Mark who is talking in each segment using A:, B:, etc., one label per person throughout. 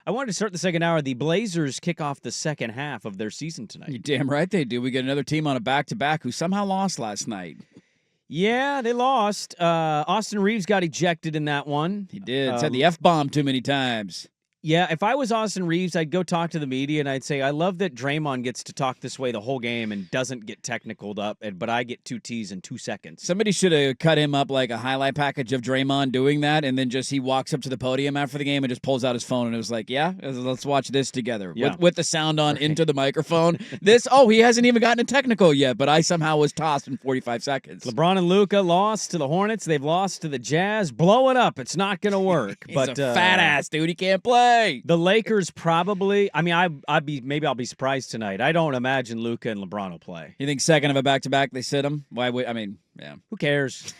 A: I wanted to start the second hour. The Blazers kick off the second half of their season tonight.
B: You're damn right they do. We get another team on a back-to-back who somehow lost last night.
A: Yeah, they lost. Austin Reeves got ejected in that one.
B: He did. Said the F-bomb too many times.
A: Yeah, if I was Austin Reeves, I'd go talk to the media and I'd say, I love that Draymond gets to talk this way the whole game and doesn't get technicaled up, but I get 2 Ts in 2 seconds.
B: Somebody should have cut him up like a highlight package of Draymond doing that, and then just he walks up to the podium after the game and just pulls out his phone and it was like, yeah, let's watch this together.
A: Yeah.
B: With the sound on into the microphone. He hasn't even gotten a technical yet, but I somehow was tossed in 45 seconds.
A: LeBron and Luka lost to the Hornets. They've lost to the Jazz. Blow it up. It's not going to work.
B: He's a fat ass, dude. He can't play.
A: The Lakers probably. I mean, I'll be surprised tonight. I don't imagine Luka and LeBron will play.
B: You think second of a back-to-back they sit him? Why would yeah.
A: Who cares?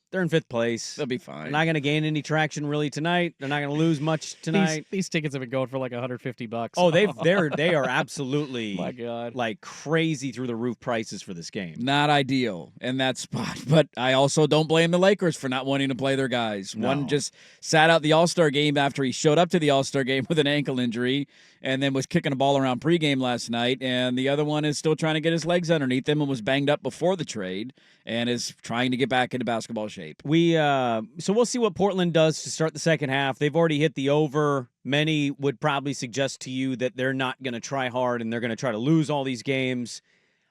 A: They're in 5th place.
B: They'll be fine.
A: They're not going to gain any traction really tonight. They're not going to lose much tonight.
C: These tickets have been going for like $150.
A: Oh, they are absolutely
C: my God,
A: like crazy through the roof prices for this game.
B: Not ideal in that spot, but I also don't blame the Lakers for not wanting to play their guys.
A: No.
B: One just sat out the All-Star game after he showed up to the All-Star game with an ankle injury and then was kicking a ball around pregame last night, and the other one is still trying to get his legs underneath him and was banged up before the trade and is trying to get back into basketball shape.
A: So we'll see what Portland does to start the second half. They've already hit the over. Many would probably suggest to you that they're not going to try hard and they're going to try to lose all these games.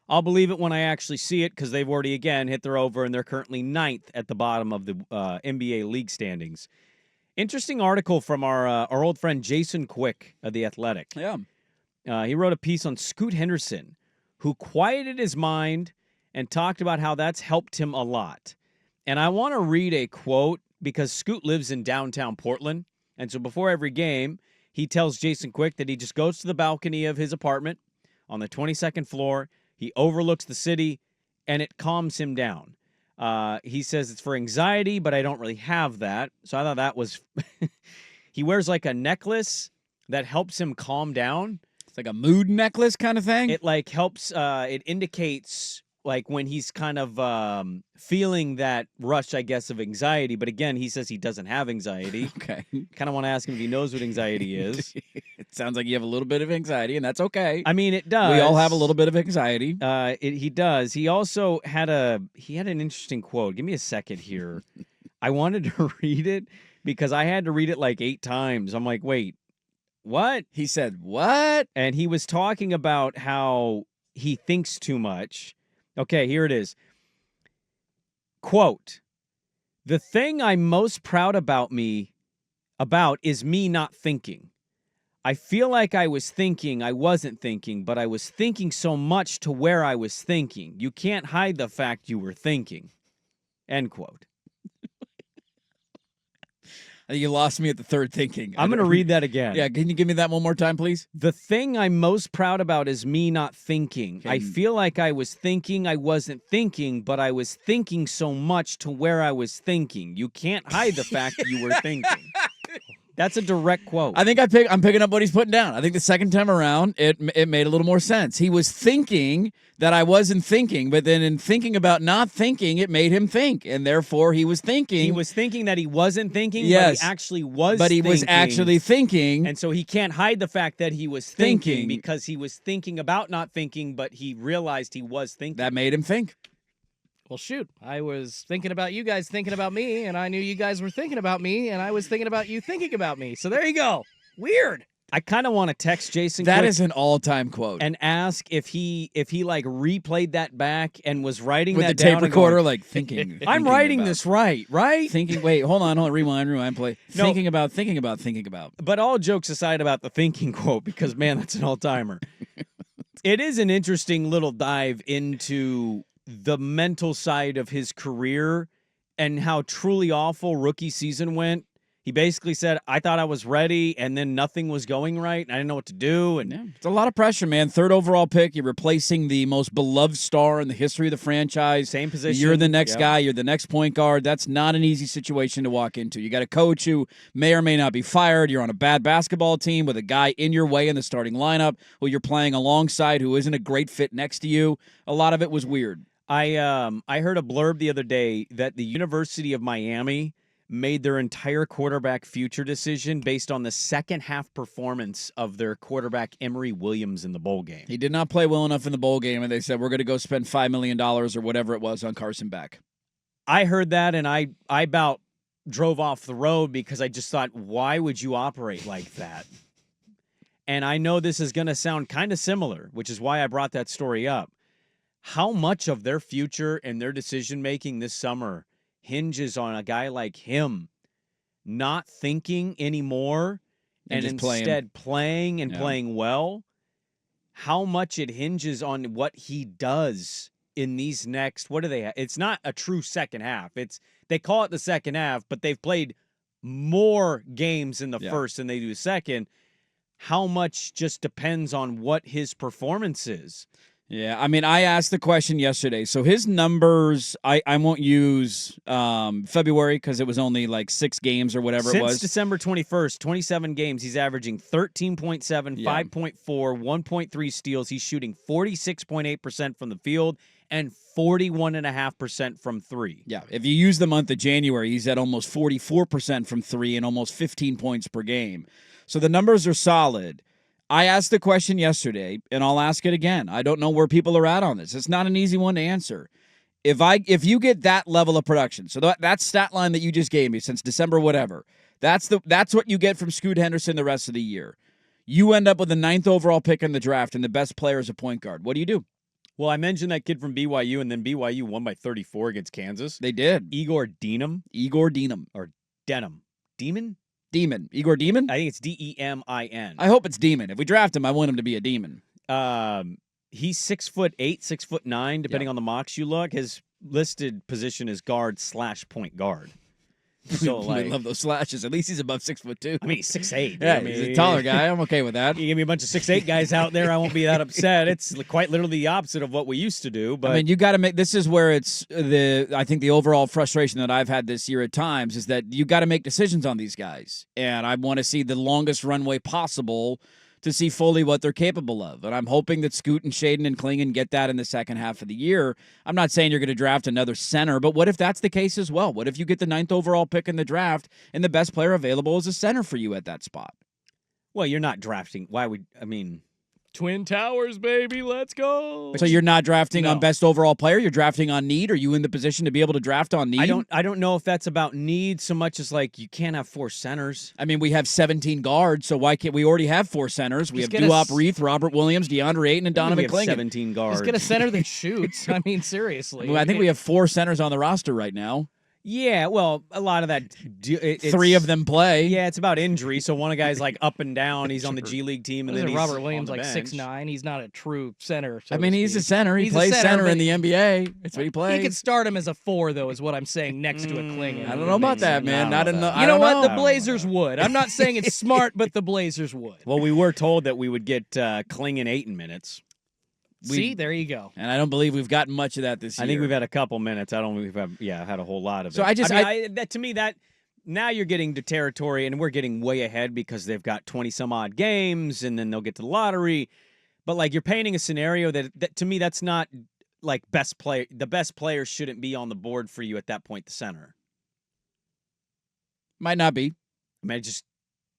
A: I'll believe it when I actually see it because they've already, again, hit their over, and they're currently 9th at the bottom of the NBA league standings. Interesting article from our old friend Jason Quick of The Athletic.
B: Yeah.
A: He wrote a piece on Scoot Henderson, who quieted his mind and talked about how that's helped him a lot. And I want to read a quote because Scoot lives in downtown Portland. And so before every game, he tells Jason Quick that he just goes to the balcony of his apartment on the 22nd floor. He overlooks the city, and it calms him down. He says it's for anxiety, but I don't really have that. So I thought that was... He wears like a necklace that helps him calm down.
B: It's like a mood necklace kind of thing?
A: It like helps... it indicates... like when he's kind of feeling that rush, I guess, of anxiety. But again, he says he doesn't have anxiety.
B: Okay.
A: Kind of want to ask him if he knows what anxiety is.
B: It sounds like you have a little bit of anxiety, and that's okay.
A: I mean, it does.
B: We all have a little bit of anxiety.
A: He does. He also had an interesting quote. Give me a second here. I wanted to read it because I had to read it like 8 times. I'm like, wait, what?
B: He said, what?
A: And he was talking about how he thinks too much. Okay, here it is. Quote, "The thing I'm most proud about is me not thinking. I feel like I was thinking I wasn't thinking, but I was thinking so much to where I was thinking. You can't hide the fact you were thinking." End quote.
B: You lost me at the third thinking.
A: I'm going to read that again.
B: Yeah, can you give me that one more time, please?
A: "The thing I'm most proud about is me not thinking.
B: Okay.
A: I feel like I was thinking I wasn't thinking, but I was thinking so much to where I was thinking. You can't hide the fact you were thinking." That's a direct quote.
B: I think I'm picking up what he's putting down. I think the second time around, it made a little more sense. He was thinking that I wasn't thinking, but then in thinking about not thinking, it made him think, and therefore he was thinking.
A: He was thinking that he wasn't thinking,
B: yes,
A: but he actually was
B: But he
A: thinking.
B: was actually thinking.
A: And so he can't hide the fact that he was thinking
B: Thinking.
A: because he was thinking about not thinking, but he realized he was thinking.
B: That made him think.
C: Well, shoot. I was thinking about you guys thinking about me, and I knew you guys were thinking about me, and I was thinking about you thinking about me. So there you go. Weird.
A: I kind of want to text Jason
B: That
A: quick
B: is an all-time quote.
A: and ask if he like replayed that back and was writing
B: With
A: that
B: the
A: down
B: tape
A: and going,
B: recorder, like thinking.
A: I'm
B: thinking
A: writing
B: about.
A: this right?
B: Thinking, wait, hold on, rewind, play.
A: No.
B: Thinking about.
A: But all jokes aside about the thinking quote, because, man, that's an all-timer. It is an interesting little dive into the mental side of his career and how truly awful rookie season went. He basically said, I thought I was ready, and then nothing was going right, and I didn't know what to do. And
B: Yeah, it's a lot of pressure, man. 3rd overall pick. You're replacing the most beloved star in the history of the franchise.
A: same position.
B: You're the next
A: Yep.
B: guy. You're the next point guard. That's not an easy situation to walk into. You got a coach who may or may not be fired. You're on a bad basketball team with a guy in your way in the starting lineup who you're playing alongside who isn't a great fit next to you. A lot of it was weird.
A: I heard a blurb the other day that the University of Miami made their entire quarterback future decision based on the second half performance of their quarterback Emory Williams in the bowl game.
B: He did not play well enough in the bowl game, and they said, we're going to go spend $5 million or whatever it was on Carson Beck.
A: I heard that, and I about drove off the road because I just thought, why would you operate like that? And I know this is going to sound kind of similar, which is why I brought that story up. How much of their future and their decision-making this summer hinges on a guy like him not thinking anymore and instead playing and playing well? How much it hinges on what he does in these next, what do they have? It's not a true second half. They call it the second half, but they've played more games in the first than they do second. How much just depends on what his performance is.
B: Yeah, I mean, I asked the question yesterday. So his numbers, I won't use February because it was only like 6 games or whatever it was.
A: Since December 21st, 27 games, he's averaging 13.7, 5.4, 1.3 steals. He's shooting 46.8% from the field and 41.5% from 3.
B: Yeah, if you use the month of January, he's at almost 44% from 3 and almost 15 points per game. So the numbers are solid. I asked the question yesterday, and I'll ask it again. I don't know where people are at on this. It's not an easy one to answer. If you get that level of production, so that stat line that you just gave me since December whatever, that's what you get from Scoot Henderson the rest of the year. You end up with the 9th overall pick in the draft and the best player as a point guard. What do you do?
A: Well, I mentioned that kid from BYU, and then BYU won by 34 against Kansas.
B: They did.
A: Igor Denham.
B: Or
A: Denham. Demon?
B: Demon. Igor Demon?
A: I think it's Demin.
B: I hope it's Demon. If we draft him, I want him to be a demon.
A: He's 6'8", 6'9", depending on the mocks you look. His listed position is guard/point guard. So
B: I love those slashes. At least he's above 6'2".
A: I mean, he's 6'8".
B: Yeah, he's a taller guy. I'm okay with that.
A: You give me a bunch of 6'8" guys out there, I won't be that upset. It's quite literally the opposite of what we used to do. But
B: I mean, you got to make. This is where it's I think the overall frustration that I've had this year at times is that you got to make decisions on these guys, and I want to see the longest runway possible to see fully what they're capable of. And I'm hoping that Scoot and Shaden and Klingon get that in the second half of the year. I'm not saying you're going to draft another center, but what if that's the case as well? What if you get the 9th overall pick in the draft and the best player available is a center for you at that spot?
A: Well, you're not drafting. Why would, I mean...
C: Twin Towers, baby, let's go.
B: So you're not drafting on best overall player, you're drafting on need? Are you in the position to be able to draft on need?
A: I don't know if that's about need so much as like you can't have 4 centers.
B: I mean, we have 17 guards, so why can't we already have 4 centers? We have Duop Reith, Robert Williams, DeAndre Ayton, and Donovan Klingon.
A: 17 guards.
C: Let's get a center that shoots. I mean, seriously.
B: Well, I think we have 4 centers on the roster right now.
A: Yeah, well, a lot of that.
B: 3 of them play.
A: Yeah, it's about injury. So one guy's like up and down. He's on the G League team, and then
C: Robert Williams
A: like
C: 6'9". He's not a true center. So
B: I mean, he's a center. He plays center in the NBA. That's what he plays.
C: He could start him as a 4, though, is what I'm saying. Next to a Klingon.
B: I don't know about that, man.
C: You know what? The Blazers would. I'm not saying it's smart, but the Blazers would.
A: Well, we were told that we would get Klingon 8 minutes.
C: See, there you go.
B: And I don't believe we've gotten much of that this year.
A: I think we've had a couple minutes. I don't think we've had a whole lot of it.
B: So
A: to me, now you're getting to territory, and we're getting way ahead because they've got 20 some odd games, and then they'll get to the lottery. But like you're painting a scenario that to me that's not like best player. The best player shouldn't be on the board for you at that point. The center
B: might not be.
A: I mean, just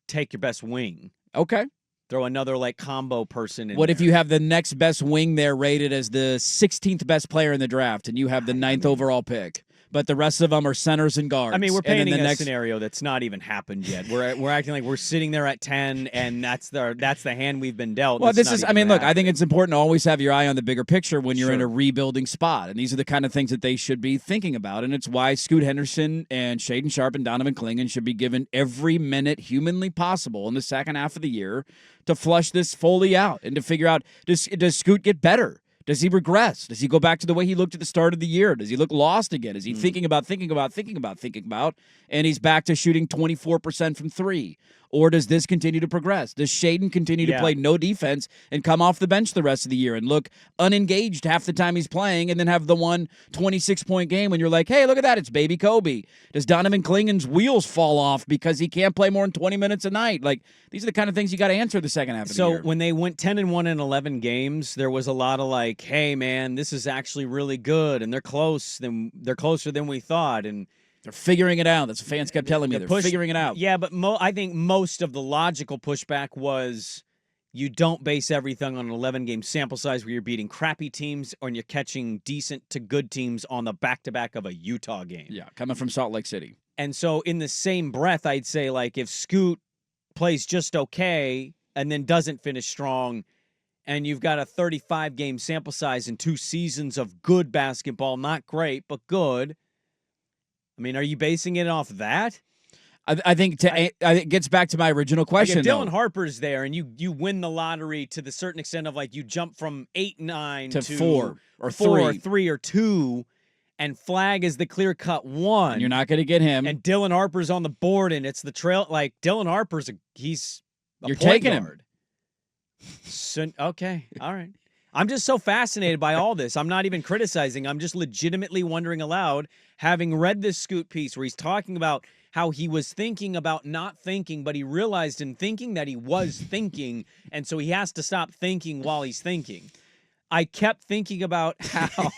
A: take your best wing.
B: Okay.
A: Throw another like combo person in.
B: What if you have the next best wing there rated as the 16th best player in the draft, and you have the 9th overall pick, but the rest of them are centers and guards?
A: I mean, we're painting a scenario that's not even happened yet. We're acting like we're sitting there at 10, and that's the hand we've been dealt.
B: Well, this is. I mean, look, I think it's important to always have your eye on the bigger picture when you're in a rebuilding spot, and these are the kind of things that they should be thinking about, and it's why Scoot Henderson and Shaden Sharp and Donovan Klingon should be given every minute humanly possible in the second half of the year to flush this fully out and to figure out, does Scoot get better? Does he regress? Does he go back to the way he looked at the start of the year? Does he look lost again? Is he thinking about, and he's back to shooting 24% from 3? Or does this continue to progress? Does Shaden continue to play no defense and come off the bench the rest of the year and look unengaged half the time he's playing and then have the 26-point game when you're like, hey, look at that, it's baby Kobe? Does Donovan Klingon's wheels fall off because he can't play more than 20 minutes a night? Like, these are the kind of things you got to answer the second half of the year.
A: So when they went 10-1 in 11 games, there was a lot of like, hey, man, this is actually really good, and they're closer than we thought. And
B: They're figuring it out. That's what fans kept telling me. They're figuring it out.
A: Yeah, but I think most of the logical pushback was you don't base everything on an 11-game sample size where you're beating crappy teams or you're catching decent to good teams on the back-to-back of a Utah game.
B: Yeah, coming from Salt Lake City.
A: And so in the same breath, I'd say, like, if Scoot plays just okay and then doesn't finish strong, and you've got a 35-game sample size and 2 seasons of good basketball, not great, but good, I mean, are you basing it off that?
B: I think it gets back to my original question.
A: Like if Dylan Harper's there and you win the lottery to the certain extent of like you jump from 8-9
B: to 4 or
A: 3 or 2, and Flag is the clear-cut 1.
B: And you're not going to get him.
A: And Dylan Harper's on the board, and it's the trail. Like Dylan Harper's he's a
B: you're
A: point
B: taking
A: guard. So, okay, all right. I'm just so fascinated by all this. I'm not even criticizing. I'm just legitimately wondering aloud, having read this Scoot piece where he's talking about how he was thinking about not thinking, but he realized in thinking that he was thinking, and so he has to stop thinking while he's thinking. I kept thinking about how...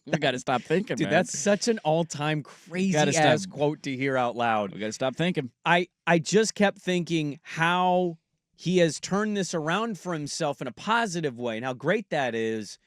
B: We got to stop thinking,
A: Dude,
B: man.
A: that's such an all-time crazy-ass quote to hear out loud.
B: We got to stop thinking.
A: I just kept thinking how he has turned this around for himself in a positive way and how great that is.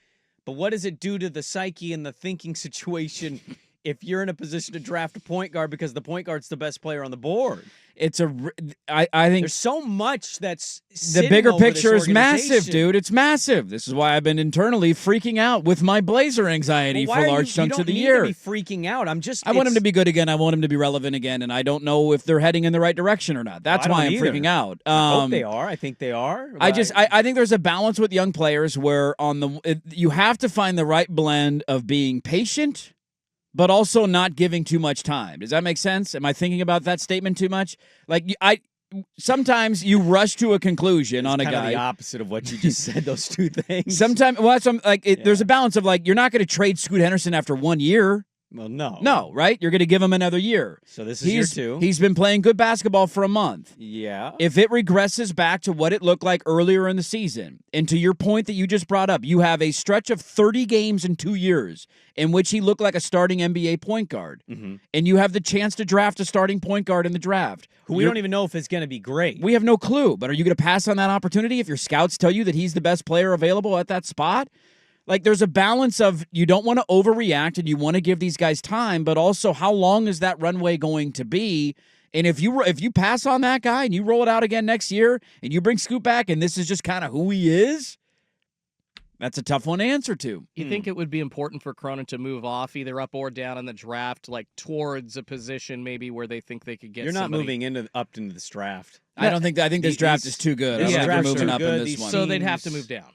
A: But what does it do to the psyche and the thinking situation if you're in a position to draft a point guard because the point guard's the best player on the board?
B: I think
A: there's so much that's
B: the bigger picture is massive, dude. It's massive. This is why I've been internally freaking out with my Blazer anxiety for large chunks of the year.
A: You don't need to be freaking out.
B: I want him to be good again. I want him to be relevant again, and I don't know if they're heading in the right direction or not. That's why I'm freaking out.
A: I hope they are. I think they are.
B: I think there's a balance with young players where you have to find the right blend of being patient but also not giving too much time. Does that make sense? Am I thinking about that statement too much? Like sometimes you rush to a conclusion on a guy.
A: Kind of the opposite of what you just said. Those two things.
B: Sometimes, there's a balance of like you're not going to trade Scoot Henderson after 1 year.
A: Well, no.
B: No, right? You're going to give him another year.
A: So this is year 2.
B: He's been playing good basketball for a month.
A: Yeah.
B: If it regresses back to what it looked like earlier in the season, and to your point that you just brought up, you have a stretch of 30 games in 2 years in which he looked like a starting NBA point guard.
A: Mm-hmm.
B: And you have the chance to draft a starting point guard in the draft.
A: Who we don't even know if it's going to be great.
B: We have no clue. But are you going to pass on that opportunity if your scouts tell you that he's the best player available at that spot? Like, there's a balance of you don't want to overreact and you want to give these guys time, but also how long is that runway going to be? And if you pass on that guy and you roll it out again next year and you bring Scoot back and this is just kind of who he is, that's a tough one to answer to.
C: You think it would be important for Cronin to move off either up or down in the draft, like towards a position maybe where they think they could get
A: You're not
C: somebody.
A: Moving up into this draft.
B: I think this draft is too good. I don't think they're moving up in this one.
C: So they'd have to move down.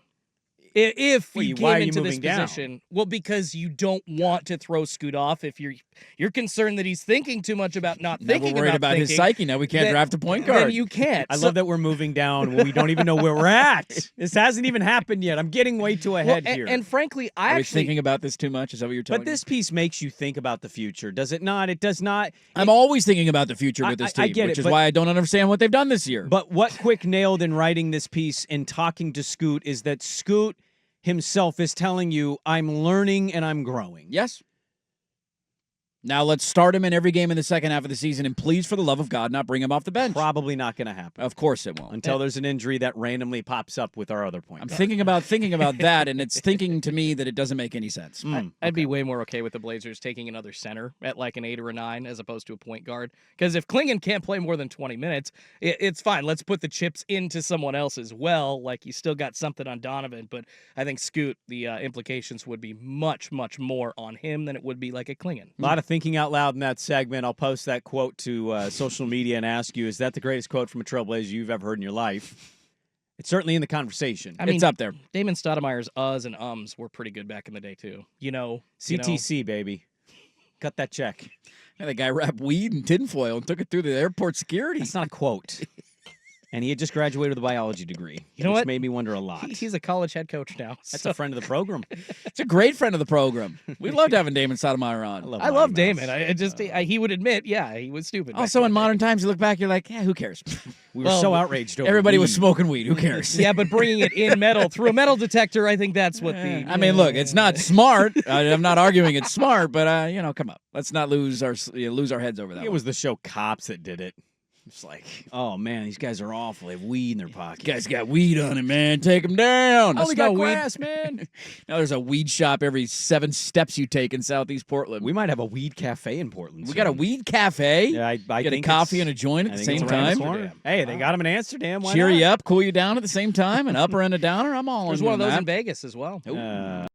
C: If you
A: why are
C: came
A: you
C: into this
A: moving down?
C: position, well, because you don't want to throw Scoot off. If you're concerned that he's thinking too much about not
B: Now
C: thinking
B: we're worried about his psyche. Now we can't draft a point guard.
C: Then you can't.
A: I love that we're moving down when we don't even know where we're at. This hasn't even happened yet. I'm getting way too ahead here.
C: And frankly,
B: Are we thinking about this too much? Is that what you're telling me?
A: But this piece makes you think about the future, does it not? It does not.
B: I'm always thinking about the future with this team,
A: I get
B: which
A: it,
B: is
A: but-
B: why I don't understand what they've done this year.
A: But what Quick nailed in writing this piece and talking to Scoot is that Scoot himself is telling you, I'm learning and I'm growing.
B: Yes. Now let's start him in every game in the second half of the season, and please, for the love of God, not bring him off the bench.
A: Probably not going to happen.
B: Of course it won't.
A: Until there's an injury that randomly pops up with our other point
B: I'm
A: guard.
B: thinking about that, and it's thinking to me that it doesn't make any sense.
C: I'd be way more okay with the Blazers taking another center at like an 8 or a 9 as opposed to a point guard. Because if Klingon can't play more than 20 minutes, it's fine. Let's put the chips into someone else as well. Like, you still got something on Donovan, but I think Scoot, the implications would be much, much more on him than it would be like a Klingon.
A: A lot of thinking out loud in that segment. I'll post that quote to social media and ask you, is that the greatest quote from a Trailblazer you've ever heard in your life? It's certainly in the conversation.
C: I mean,
B: it's up there.
C: Damon Stoudamire's uhs and ums were pretty good back in the day, too.
A: CTC, baby. Cut that check.
B: Yeah, the guy wrapped weed in tinfoil and took it through the airport security.
A: That's not a quote. And he had just graduated with a biology degree.
C: You know
A: which
C: what?
A: made me wonder a lot.
C: He's a college head coach now.
A: That's a friend of the program.
B: It's a great friend of the program. We loved having Damon Stoudamire on.
C: I love Damon. He would admit, he was stupid.
B: Also, in modern times, you look back, you're like, who cares?
A: We were so outraged over
B: Everybody was
A: weed.
B: smoking weed. Who cares?
C: Yeah, but bringing it in metal through a metal detector, I think that's what the.
B: I mean, look, it's not smart. I'm not arguing it's smart, but come on, let's not lose our heads over that.
A: It was the show Cops that did it. It's like, oh man, these guys are awful. They have weed in their pockets.
B: Guys got weed on him, man. Take them down.
A: Only got grass, man.
B: Now there's a weed shop every 7 steps you take in Southeast Portland.
A: We might have a weed cafe in Portland.
B: We got a weed cafe.
A: Yeah, I
B: get a
A: think
B: coffee
A: it's-
B: and a joint
A: I
B: at the
A: think
B: same
A: it's around
B: time.
A: the corner. Hey, they got them in Amsterdam. Why
B: Cheer
A: not?
B: you up, cool you down at the same time, an upper and a downer. I'm all
C: There's
B: in
C: one of those
B: that.
C: in Vegas as well.
B: Ooh.